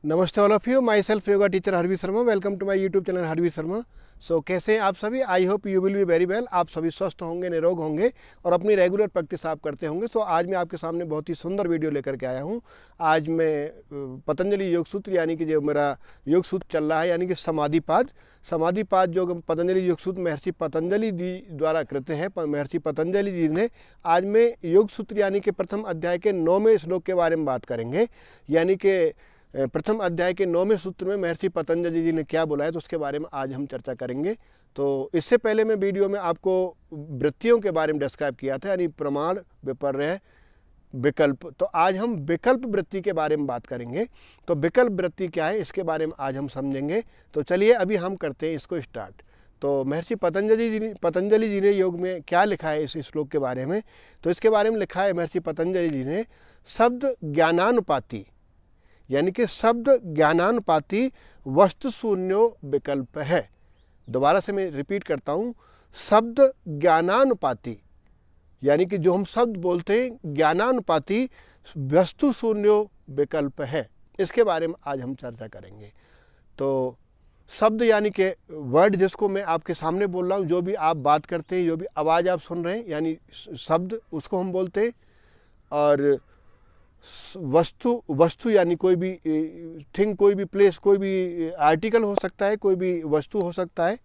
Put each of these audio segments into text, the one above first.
नमस्ते all of you, my self yoga teacher Harveer Sharma. Welcome to my YouTube channel Harveer Sharma. So कैसे हैं आप सभी? I hope you will be very well. आप सभी स्वस्थ होंगे, निरोग होंगे और अपनी रेगुलर प्रैक्टिस आप करते होंगे। सो आज मैं आपके सामने बहुत ही सुंदर वीडियो लेकर के आया हूं। आज मैं पतंजलि योग सूत्र यानी कि जो मेरा योग सूत्र चल रहा है यानी कि समाधिपाद जो पतंजलि योग सूत्र महर्षि पतंजलि जी द्वारा कृत है। महर्षि पतंजलि जी ने आज में योग सूत्र यानी कि प्रथम अध्याय के 9वें श्लोक के बारे में बात करेंगे। यानी कि प्रथम अध्याय के 9वें सूत्र में महर्षि पतंजलि जी ने क्या बोला है, तो उसके बारे में आज हम चर्चा करेंगे। तो इससे पहले मैं वीडियो में आपको वृत्तियों के बारे में डिस्क्राइब किया था, यानी प्रमाण, विपर्य, विकल्प। तो आज हम विकल्प वृत्ति के बारे में बात करेंगे। तो विकल्प वृत्ति क्या है, इसके बारे में आज हम समझेंगे। तो चलिए अभी हम करते हैं इसको स्टार्ट। तो महर्षि पतंजलि जी ने योग में क्या लिखा है इस श्लोक के बारे में, तो इसके बारे में लिखा है महर्षि पतंजलि जी ने, शब्द ज्ञानानुपाती यानी कि शब्द ज्ञानानुपाती वस्तु शून्यो विकल्प है। दोबारा से मैं रिपीट करता हूँ, शब्द ज्ञानानुपाती यानी कि जो हम शब्द बोलते हैं ज्ञानानुपाती वस्तु शून्यो विकल्प है। इसके बारे में आज हम चर्चा करेंगे। तो शब्द यानी कि वर्ड, जिसको मैं आपके सामने बोल रहा हूँ, जो भी आप बात करते हैं, जो भी आवाज़ आप सुन रहे हैं, यानी शब्द उसको हम बोलते हैं। और वस्तु यानी कोई भी थिंग, कोई भी प्लेस, कोई भी आर्टिकल हो सकता है, कोई भी वस्तु हो सकता है,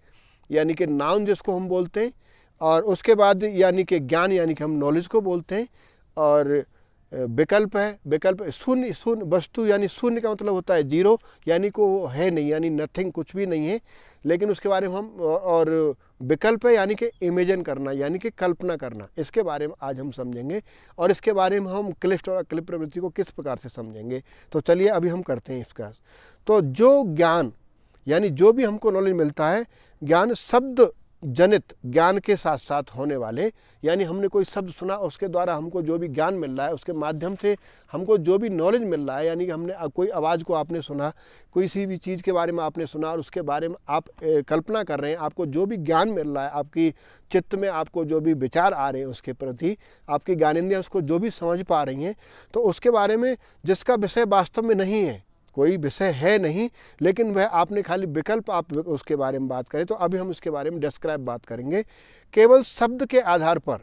यानी कि नाउन जिसको हम बोलते हैं। और उसके बाद यानी कि ज्ञान यानी कि हम नॉलेज को बोलते हैं। और विकल्प है, विकल्प शून्य वस्तु यानी शून्य का मतलब होता है जीरो, यानी को है नहीं, यानी नथिंग, कुछ भी नहीं है। लेकिन उसके बारे में हम और विकल्प है यानी कि इमेजिन करना, यानी कि कल्पना करना। इसके बारे में आज हम समझेंगे और इसके बारे में हम क्लिष्ट और अक्लिष्ट प्रवृत्ति को किस प्रकार से समझेंगे। तो चलिए अभी हम करते हैं इसका। तो जो ज्ञान यानी जो भी हमको नॉलेज मिलता है, ज्ञान शब्द जनित ज्ञान के साथ साथ होने वाले, यानी हमने कोई शब्द सुना, उसके द्वारा हमको जो भी ज्ञान मिल रहा है, उसके माध्यम से हमको जो भी नॉलेज मिल रहा है, यानी कि हमने कोई आवाज़ को आपने सुना, कोई सी भी चीज़ के बारे में आपने सुना और उसके बारे में आप कल्पना कर रहे हैं, आपको जो भी ज्ञान मिल रहा है, आपकी चित्त में आपको जो भी विचार आ रहे हैं उसके प्रति, आपकी ज्ञानेंद्रियाँ उसको जो भी समझ पा रही हैं, तो उसके बारे में जिसका विषय वास्तव में नहीं है, कोई विषय है नहीं, लेकिन वह आपने खाली विकल्प आप उसके बारे में बात करें। तो अभी हम इसके बारे में डिस्क्राइब बात करेंगे। केवल शब्द के आधार पर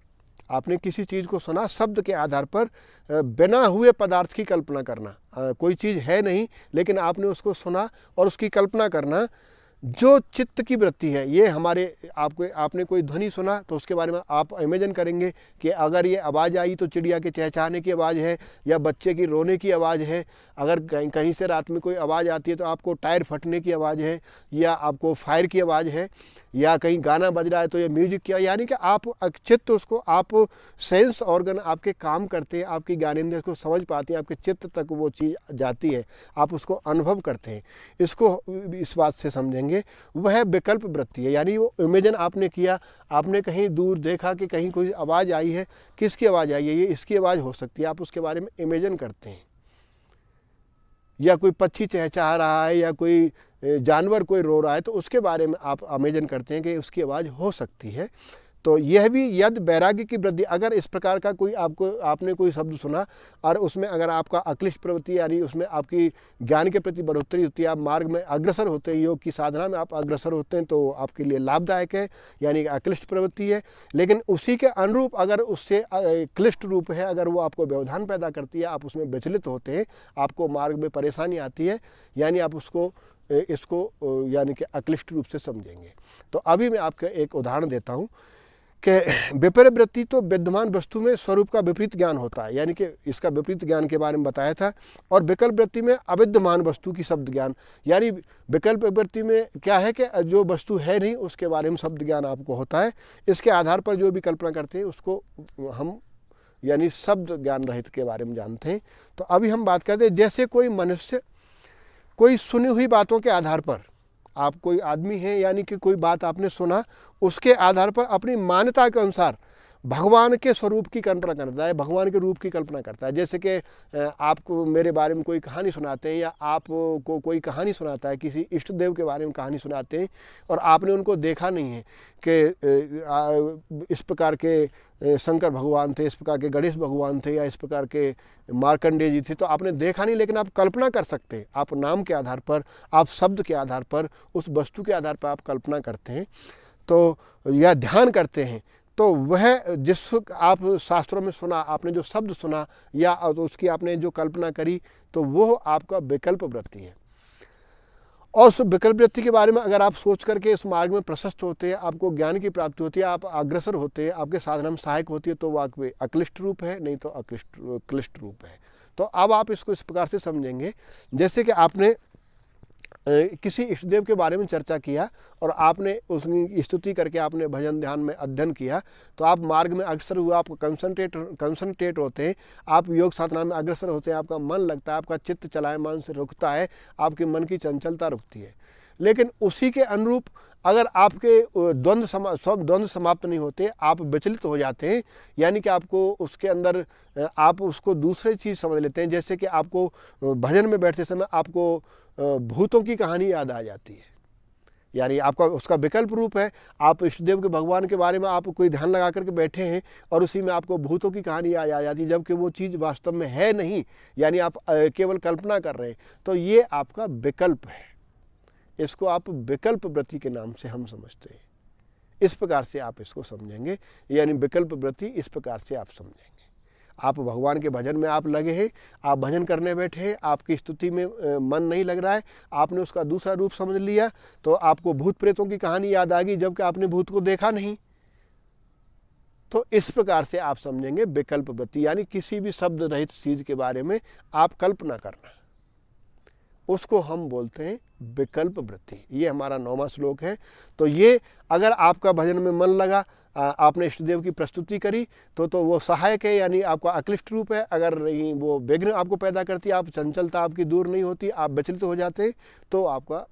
आपने किसी चीज़ को सुना, शब्द के आधार पर बिना हुए पदार्थ की कल्पना करना। कोई चीज़ है नहीं लेकिन आपने उसको सुना और उसकी कल्पना करना, जो चित्त की वृत्ति है। ये हमारे आपने कोई ध्वनि सुना तो उसके बारे में आप इमेजिन करेंगे कि अगर ये आवाज़ आई तो चिड़िया के चहचहाने की आवाज़ है या बच्चे की रोने की आवाज़ है। अगर कहीं से रात में कोई आवाज़ आती है तो आपको टायर फटने की आवाज़ है या आपको फायर की आवाज़ है, या कहीं गाना बज रहा है तो ये म्यूजिक किया, यानी कि आप चित्त उसको, आप सेंस ऑर्गन आपके काम करते हैं, आपकी ज्ञानेंद्रिय को समझ पाते हैं, आपके चित्त तक वो चीज़ जाती है, आप उसको अनुभव करते हैं। इसको इस बात से समझेंगे, वह विकल्प वृत्ति है। यानी वो इमेजिन आपने किया, आपने कहीं दूर देखा कि कहीं कोई आवाज़ आई है, किसकी आवाज़ आई है, ये इसकी आवाज़ हो सकती है, आप उसके बारे में इमेजिन करते हैं। या कोई पक्षी चहचहा रहा है या कोई जानवर कोई रो रहा है तो उसके बारे में आप इमेजिन करते हैं कि उसकी आवाज़ हो सकती है। तो यह भी यद वैराग्य की वृद्धि, अगर इस प्रकार का कोई आपने कोई शब्द सुना और उसमें अगर आपका अक्लिष्ट प्रवृत्ति यानी उसमें आपकी ज्ञान के प्रति बढ़ोतरी होती है, आप मार्ग में अग्रसर होते हैं, योग की साधना में आप अग्रसर होते हैं, तो आपके लिए लाभदायक है, यानी अक्लिष्ट प्रवृत्ति है। लेकिन उसी के अनुरूप अगर उससे क्लिष्ट रूप है, अगर वो आपको व्यवधान पैदा करती है, आप उसमें विचलित होते हैं, आपको मार्ग में परेशानी आती है, यानी आप इसको यानी कि अक्लिष्ट रूप से समझेंगे। तो अभी मैं आपको एक उदाहरण देता हूँ कि विपर्य वृत्ति तो विद्यमान वस्तु में स्वरूप का विपरीत ज्ञान होता है, यानी कि इसका विपरीत ज्ञान के बारे में बताया था। और विकल्प वृत्ति में अविद्यमान वस्तु की शब्द ज्ञान, यानी विकल्प वृत्ति में क्या है कि जो वस्तु है नहीं उसके बारे में शब्द ज्ञान आपको होता है। इसके आधार पर जो भी कल्पना करते हैं उसको हम यानी शब्द ज्ञान रहित के बारे में जानते हैं। तो अभी हम बात करते हैं, जैसे कोई मनुष्य कोई सुनी हुई बातों के आधार पर, आप कोई आदमी हैं यानी कि कोई बात आपने सुना, उसके आधार पर अपनी मान्यता के अनुसार भगवान के स्वरूप की कल्पना करता है, भगवान के रूप की कल्पना करता है। जैसे कि आपको मेरे बारे में कोई कहानी सुनाते हैं, या आपको कोई कहानी सुनाता है, किसी इष्ट देव के बारे में कहानी सुनाते हैं और आपने उनको देखा नहीं है कि इस प्रकार के शंकर भगवान थे, इस प्रकार के गणेश भगवान थे, या इस प्रकार के मार्कंडेय जी थे, तो आपने देखा नहीं, लेकिन आप कल्पना कर सकते हैं। आप नाम के आधार पर, आप शब्द के आधार पर, उस वस्तु के आधार पर आप कल्पना करते हैं तो या ध्यान करते हैं। तो वह जिस आप शास्त्रों में सुना, आपने जो शब्द सुना या उसकी आपने जो कल्पना करी, तो वो आपका विकल्प वृत्ति है। और उस विकल्प वृत्ति के बारे में अगर आप सोच करके इस मार्ग में प्रशस्त होते हैं, आपको ज्ञान की प्राप्ति होती है, आप अग्रसर होते हैं, आपके साधना में सहायक होती है, तो वो आपके अक्लिष्ट रूप है, नहीं तो क्लिष्ट रूप है। तो अब आप इसको इस प्रकार से समझेंगे, जैसे कि आपने किसी इष्टदेव के बारे में चर्चा किया और आपने उसकी स्तुति करके आपने भजन ध्यान में अध्ययन किया, तो आप मार्ग में अग्रसर हुआ, आप कंसंट्रेट होते हैं, आप योग साधना में अग्रसर होते हैं, आपका मन लगता है, आपका चित्त चलायमान से रुकता है, आपके मन की चंचलता रुकती है। लेकिन उसी के अनुरूप अगर आपके द्वंद्व समाप्त नहीं होते, आप विचलित हो जाते हैं, यानी कि आपको उसके अंदर आप उसको दूसरी चीज़ समझ लेते हैं। जैसे कि आपको भजन में बैठते समय आपको भूतों की कहानी याद आ जाती है, यानी आपका उसका विकल्प रूप है। आप इष्टदेव के भगवान के बारे में आप कोई ध्यान लगा करके बैठे हैं और उसी में आपको भूतों की कहानी याद आ जाती है, जबकि वो चीज़ वास्तव में है नहीं, यानी आप केवल कल्पना कर रहे हैं। तो ये आपका विकल्प है, इसको आप विकल्प वृत्ति के नाम से हम समझते हैं। इस प्रकार से आप इसको समझेंगे, यानी विकल्प वृत्ति इस प्रकार से आप समझेंगे। आप भगवान के भजन में आप लगे हैं, आप भजन करने बैठे हैं, आपकी स्तुति में मन नहीं लग रहा है, आपने उसका दूसरा रूप समझ लिया, तो आपको भूत प्रेतों की कहानी याद आ गई, जबकि आपने भूत को देखा नहीं। तो इस प्रकार से आप समझेंगे विकल्प वृत्ति, यानी किसी भी शब्द रहित चीज के बारे में आप कल्पना करना, उसको हम बोलते हैं विकल्प वृत्ति। ये हमारा 9वां श्लोक है। तो ये अगर आपका भजन में मन लगा, आपने इष्टदेव की प्रस्तुति करी, तो वो सहायक है, यानी आपका अक्लिष्ट रूप है। अगर नहीं, वो विघ्न आपको पैदा करती है, आप चंचलता आपकी दूर नहीं होती, आप विचलित हो जाते हैं, तो आपका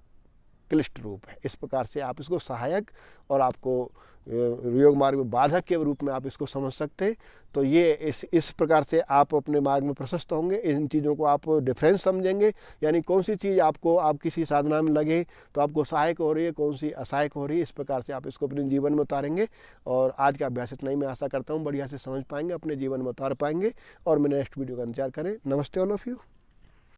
क्लिष्ट रूप है। इस प्रकार से आप इसको सहायक और आपको योग मार्ग में बाधक के रूप में आप इसको समझ सकते हैं। तो ये इस प्रकार से आप अपने मार्ग में प्रशस्त होंगे। इन चीज़ों को आप डिफरेंस समझेंगे, यानी कौन सी चीज़ आपको आप किसी साधना में लगे तो आपको सहायक हो रही है, कौन सी असहायक हो रही है। इस प्रकार से आप इसको अपने जीवन में उतारेंगे। और आज का अभ्यास इतना ही मैं आशा करता हूँ बढ़िया से समझ पाएंगे, अपने जीवन में उतार पाएंगे। और मेरे नेक्स्ट वीडियो का इंतजार करें। नमस्ते ऑल ऑफ यू।